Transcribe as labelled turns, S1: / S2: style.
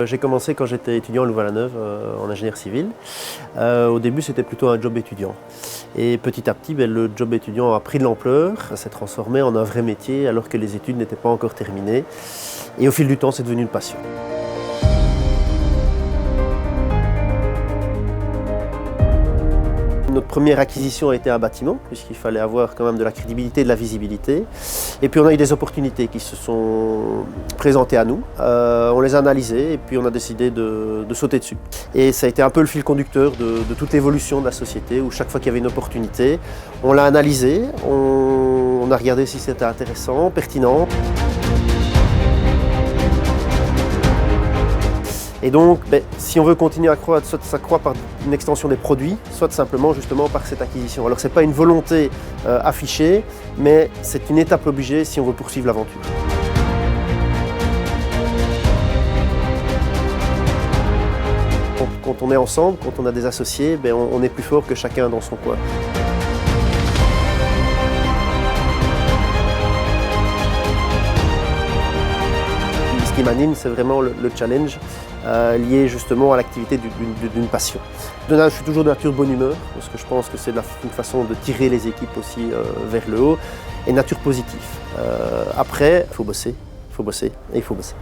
S1: J'ai commencé quand j'étais étudiant à Louvain-la-Neuve en ingénieur civil. Au début, c'était plutôt un job étudiant. Et petit à petit, le job étudiant a pris de l'ampleur, ça s'est transformé en un vrai métier alors que les études n'étaient pas encore terminées. Et au fil du temps, c'est devenu une passion. Notre première acquisition a été un bâtiment, puisqu'il fallait avoir quand même de la crédibilité et de la visibilité. Et puis on a eu des opportunités qui se sont présentées à nous. On les a analysées et puis on a décidé de sauter dessus. Et ça a été un peu le fil conducteur de toute l'évolution de la société, où chaque fois qu'il y avait une opportunité, on l'a analysée, on a regardé si c'était intéressant, pertinent. Et donc, si on veut continuer à croître, soit ça croît par une extension des produits, soit simplement justement par cette acquisition. Alors ce n'est pas une volonté affichée, mais c'est une étape obligée si on veut poursuivre l'aventure. Quand on est ensemble, quand on a des associés, on est plus fort que chacun dans son coin. Ce qui m'anime, c'est vraiment le challenge lié justement à l'activité d'une passion. Je suis toujours de nature bonne humeur, parce que je pense que c'est une façon de tirer les équipes aussi vers le haut, et nature positive. Après, il faut bosser et il faut bosser.